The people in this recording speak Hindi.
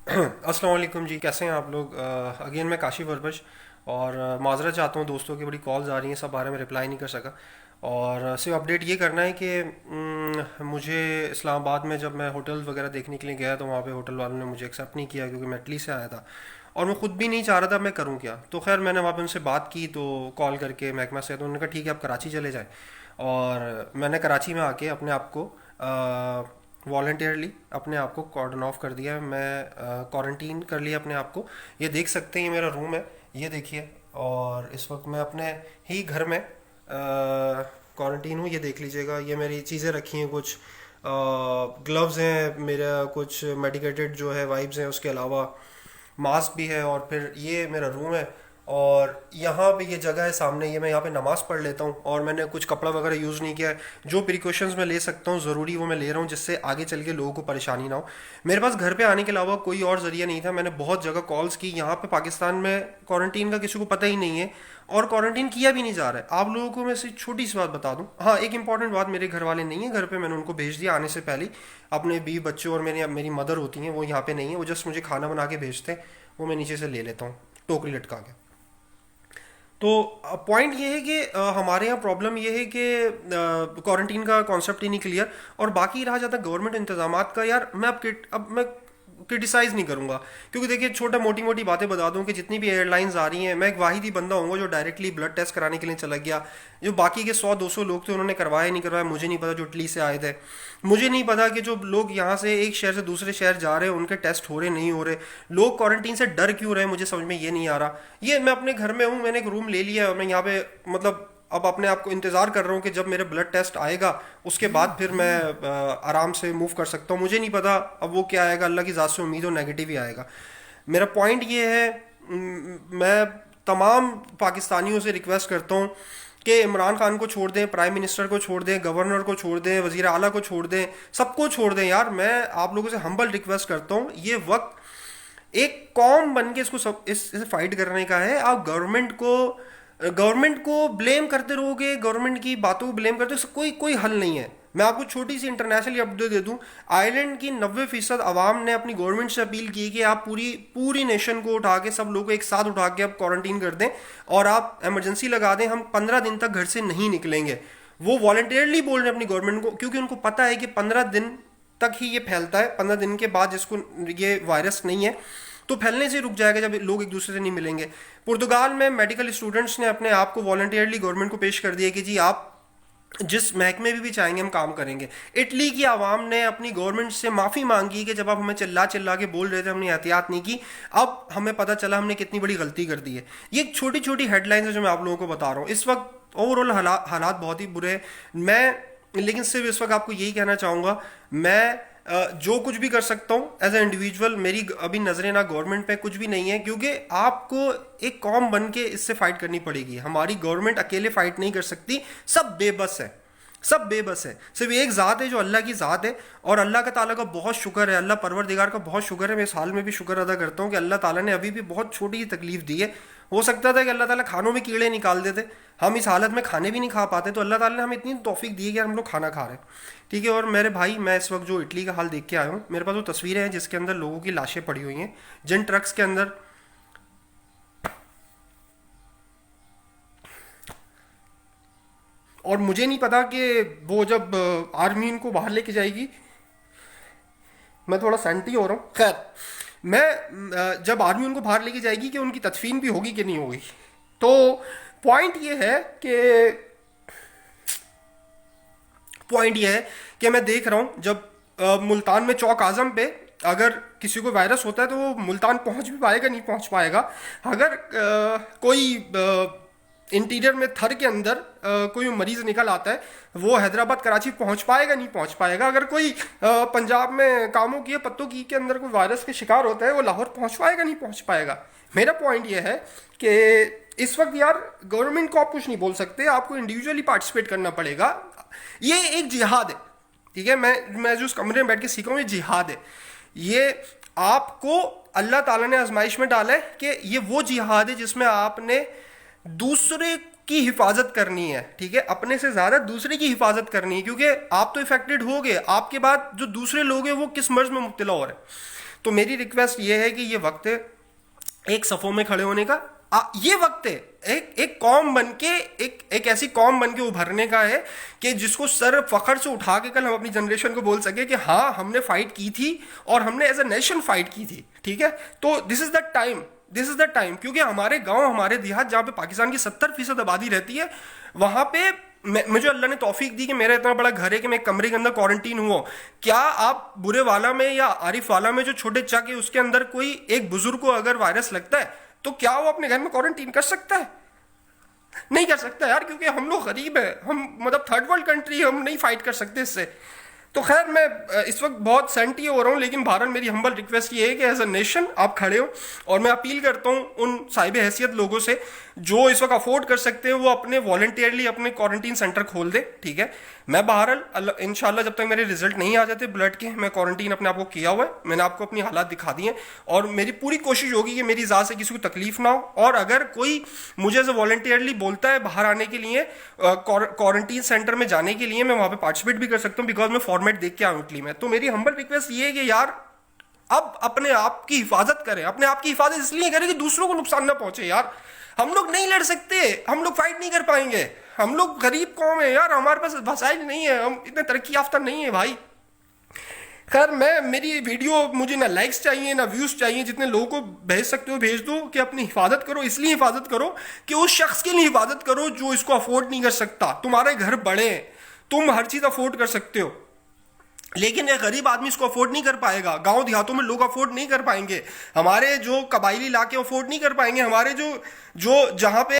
अस्सलाम वालेकुम जी, कैसे हैं आप लोग? अगेन मैं काशिफ अरबज। और माजरत चाहता हूँ, दोस्तों की बड़ी कॉल्स आ रही हैं, सब बारे में रिप्लाई नहीं कर सका। और सिर्फ अपडेट ये करना है कि मुझे इस्लामाबाद में जब मैं होटल वगैरह देखने के लिए गया तो वहाँ पे होटल वालों ने मुझे एक्सेप्ट नहीं किया, क्योंकि मैं इटली से आया था और मैं ख़ुद भी नहीं चाह रहा था मैं करूँ क्या। तो खैर मैंने वहाँ पे उनसे बात की, तो कॉल करके महकमा से, तो उन्होंने कहा ठीक है आप कराची चले जाएँ। और मैंने कराची में आके अपने आप को वॉल्टियरली अपने आप को कॉर्डन ऑफ कर दिया है। मैं क्वारंटीन कर लिया अपने आप को। ये देख सकते हैं, ये मेरा रूम है, ये देखिए। और इस वक्त मैं अपने ही घर में क्वारंटीन हूँ, ये देख लीजिएगा। ये मेरी चीज़ें रखी हैं, कुछ ग्लव्स हैं, मेरा कुछ मेडिकेटेड जो है वाइप्स हैं, उसके अलावा मास्क भी है। और फिर ये मेरा रूम है, और यहाँ पे ये जगह है सामने, ये मैं यहाँ पे नमाज़ पढ़ लेता हूँ। और मैंने कुछ कपड़ा वगैरह यूज़ नहीं किया है। जो प्रिकॉशंस मैं ले सकता हूँ ज़रूरी, वो मैं ले रहा हूँ, जिससे आगे चल के लोगों को परेशानी ना हो। मेरे पास घर पे आने के अलावा कोई और ज़रिया नहीं था। मैंने बहुत जगह कॉल्स की। यहाँ पे पाकिस्तान में क्वारंटीन का किसी को पता ही नहीं है, और क्वारंटीन किया भी नहीं जा रहा है। आप लोगों को मैं सिर्फ छोटी सी बात बता दूं। हाँ, एक इंपॉर्टेंट बात, मेरे घर वाले नहीं है घर पे, मैंने उनको भेज दिया आने से पहले ही। अपने बीवी बच्चों और मेरी मदर होती हैं, वो यहाँ पे नहीं है, वो जस्ट मुझे खाना बना के भेजते हैं, वो मैं नीचे से ले लेता हूँ टोकरी लटका के। तो पॉइंट ये है कि हमारे यहाँ प्रॉब्लम ये है कि क्वारंटीन का कॉन्सेप्ट ही नहीं क्लियर। और बाकी रहा जाता गवर्नमेंट इंतजामात का, यार मैं अब मैं क्रिटिसाइज़ नहीं करूँगा, क्योंकि देखिए छोटा मोटी मोटी बातें बता दूं कि जितनी भी एयरलाइंस आ रही हैं, मैं एक वाहिद ही बंदा हूँ जो डायरेक्टली ब्लड टेस्ट कराने के लिए चला गया। जो बाकी के 100-200 लोग थे, उन्होंने करवाया नहीं करवाया मुझे नहीं पता, जो इटली से आए थे। मुझे नहीं पता कि जो लोग यहाँ से एक शहर से दूसरे शहर जा रहे हैं, उनके टेस्ट हो रहे नहीं हो रहे। लोग क्वारंटीन से डर क्यों रहे हैं, मुझे समझ में ये नहीं आ रहा। ये मैं अपने घर में हूँ, मैंने एक रूम ले लिया है, और मैं यहाँ पे मतलब अब अपने आप को इंतज़ार कर रहा हूँ कि जब मेरे ब्लड टेस्ट आएगा उसके बाद फिर मैं आराम से मूव कर सकता हूँ। मुझे नहीं पता अब वो क्या आएगा, अल्लाह की ज़ात से उम्मीद हो नेगेटिव ही आएगा। मेरा पॉइंट ये है, मैं तमाम पाकिस्तानियों से रिक्वेस्ट करता हूँ कि इमरान खान को छोड़ दें, प्राइम मिनिस्टर को छोड़ दें, गवर्नर को छोड़ दें, वज़ीर आला को छोड़ दें, सबको छोड़ दें। यार मैं आप लोगों से हम्बल रिक्वेस्ट करता हूँ, ये वक्त एक कौम बन के इसको सब इसे फाइट करने का है। आप गवर्नमेंट को ब्लेम करते रहोगे, गवर्नमेंट की बातों को ब्लेम करते रहोगे, कोई कोई हल नहीं है। मैं आपको छोटी सी इंटरनेशनल अपडेट दे दूं। आयरलैंड की 90% आवाम ने अपनी गवर्नमेंट से अपील की कि आप पूरी पूरी नेशन को उठा के, सब लोगों को एक साथ उठा के आप क्वारंटीन कर दें, और आप इमरजेंसी लगा दें, हम 15 दिन तक घर से नहीं निकलेंगे। वो वॉलंटियरली बोल रहे हैं अपनी गवर्नमेंट को, क्योंकि उनको पता है कि 15 दिन तक ही ये फैलता है। 15 दिन के बाद जिसको ये वायरस नहीं है तो फैलने से रुक जाएगा, जब लोग एक दूसरे से नहीं मिलेंगे। पुर्तगाल में मेडिकल स्टूडेंट्स ने अपने आप को वॉलंटियरली गवर्नमेंट को पेश कर दिया कि जी आप जिस महकमे में भी चाहेंगे हम काम करेंगे। इटली की आवाम ने अपनी गवर्नमेंट से माफ़ी मांगी कि जब आप हमें चिल्ला चिल्ला के बोल रहे थे, हमने एहतियात नहीं की, अब हमें पता चला हमने कितनी बड़ी गलती कर दी है। ये छोटी छोटी हेडलाइंस है जो मैं आप लोगों को बता रहा हूँ। इस वक्त ओवरऑल हालात बहुत ही बुरे हैं। मैं लेकिन सिर्फ इस वक्त आपको यही कहना चाहूँगा, मैं जो कुछ भी कर सकता हूँ एज ए इंडिविजुअल, मेरी अभी नज़रें ना गवर्नमेंट पे कुछ भी नहीं है, क्योंकि आपको एक कौम बन के इससे फाइट करनी पड़ेगी। हमारी गवर्नमेंट अकेले फाइट नहीं कर सकती, सब बेबस है, सब बेबस है। सिर्फ एक ज़ात है जो अल्लाह की ज़ात है, और अल्लाह का ताला का बहुत शुक्र है, अल्लाह परवरदिगार का बहुत शुक्र है। मैं इस हाल में भी शुक्र अदा करता हूँ कि अल्लाह ताला ने अभी भी बहुत छोटी सी तकलीफ दी है। हो सकता था कि अल्लाह ताला खानों में कीड़े निकाल देते, हम इस हालत में खाने भी नहीं खा पाते, तो अल्लाह ताला ने हमें इतनी तौफीक दी है कि हम लोग खाना खा रहे हैं। ठीक है। और मेरे भाई, मैं इस वक्त जो इटली का हाल देख के आया हूँ, मेरे पास वो तस्वीरें हैं जिसके अंदर लोगों की लाशें पड़ी हुई हैं, जिन ट्रक्स के अंदर। और मुझे नहीं पता कि वो जब आर्मी इनको बाहर लेके जाएगी, मैं थोड़ा सेंटी हो रहा हूँ, खैर, मैं जब आर्मी उनको बाहर लेके जाएगी कि उनकी तदफीन भी होगी कि नहीं होगी। तो पॉइंट ये है कि पॉइंट ये है कि मैं देख रहा हूँ, जब मुल्तान में चौक आजम पे अगर किसी को वायरस होता है तो वो मुल्तान पहुंच भी पाएगा, नहीं पहुंच पाएगा। अगर कोई इंटीरियर में थर के अंदर कोई मरीज निकल आता है, वो हैदराबाद कराची पहुंच पाएगा, नहीं पहुंच पाएगा। अगर कोई पंजाब में कामों की पत्तों की के अंदर कोई वायरस के शिकार होता है, वो लाहौर पहुंच पाएगा, नहीं पहुंच पाएगा। मेरा पॉइंट ये है कि इस वक्त यार गवर्नमेंट को आप कुछ नहीं बोल सकते, आपको इंडिविजुअली पार्टिसिपेट करना पड़ेगा। ये एक जिहाद है, ठीक है। मैं जो उस कमरे में बैठ के सीखा हूँ, ये जिहाद है। ये आपको अल्लाह ताला ने आजमाइश में डाला है कि ये वो जिहाद है जिसमें आपने दूसरे की हिफाजत करनी है, ठीक है। अपने से ज्यादा दूसरे की हिफाजत करनी है, क्योंकि आप तो इफेक्टेड हो गए, आपके बाद जो दूसरे लोग हैं वो किस मर्ज में मुब्तला हो रहे हैं। तो मेरी रिक्वेस्ट ये है कि ये वक्त है एक सफ़ों में खड़े होने का। ये वक्त है एक कौम बन के, एक ऐसी कौम बन के उभरने का है कि जिसको सर फखर से उठा के कल हम अपनी जनरेशन को बोल सके कि हाँ हमने फाइट की थी और हमने एज अ नेशन फाइट की थी। ठीक है, तो this is the time, this is the time, क्योंकि हमारे गांव, हमारे देहात जहाँ पे पाकिस्तान की 70% आबादी रहती है, वहां पे मुझे अल्लाह ने तौफीक दी कि मेरा इतना बड़ा घर है कि मैं एक कमरे के अंदर क्वारंटीन हुआ। क्या आप बुरे वाला में या आरिफ वाला में जो छोटे चक है उसके अंदर कोई एक बुजुर्ग को अगर वायरस लगता है तो क्या वो अपने घर में क्वारंटीन कर सकता है? नहीं कर सकता यार, क्योंकि हम लोग गरीब है, हम मतलब थर्ड वर्ल्ड कंट्री, हम नहीं फाइट कर सकते इससे। तो खैर मैं इस वक्त बहुत सेंटी हो रहा हूँ, लेकिन बहरहाल मेरी हम्बल रिक्वेस्ट ये है कि एज अ नेशन आप खड़े हो, और मैं अपील करता हूँ उन साहिब हैसियत लोगों से जो इस वक्त अफोर्ड कर सकते हैं वो अपने वॉलंटियरली अपने क्वारंटीन सेंटर खोल दे। ठीक है, मैं बहरहाल इंशाल्लाह जब तक मेरे रिजल्ट नहीं आ जाते ब्लड के, मैं क्वारंटीन अपने आप को किया हुआ है, मैंने आपको अपनी हालात दिखा दी हैं, और मेरी पूरी कोशिश होगी कि मेरी ज़ात से किसी को तकलीफ ना हो। और अगर कोई मुझे एज वॉलंटियरली बोलता है बाहर आने के लिए, क्वारंटीन सेंटर में जाने के लिए, मैं वहाँ पे पार्टिसिपेट भी कर सकता हूँ, बिकॉज मैं फॉर्मेट देख के आऊँ इटली में। तो मेरी हम्बल रिक्वेस्ट ये है कि यार अब अपने आप की हिफाजत करें, अपने आप की हिफाजत इसलिए करें कि दूसरों को नुकसान ना पहुंचे। यार हम लोग नहीं लड़ सकते, हम लोग फाइट नहीं कर पाएंगे, हम लोग गरीब कौम है यार, हमारे पास वसाइल नहीं है, हम इतने तरक्की याफ्ता नहीं है भाई। खैर मैं, मेरी वीडियो मुझे ना लाइक्स चाहिए ना व्यूज चाहिए, जितने लोगों को भेज सकते हो भेज दो, कि अपनी हिफाजत करो। इसलिए हिफाजत करो कि उस शख्स के लिए हिफाजत करो जो इसको अफोर्ड नहीं कर सकता। तुम्हारे घर बड़े हैं, तुम हर चीज अफोर्ड कर सकते हो, लेकिन एक गरीब आदमी इसको अफोर्ड नहीं कर पाएगा। गांव देहातों में लोग अफोर्ड नहीं कर पाएंगे, हमारे जो कबाइली इलाके अफोर्ड नहीं कर पाएंगे, हमारे जो जो जहां पे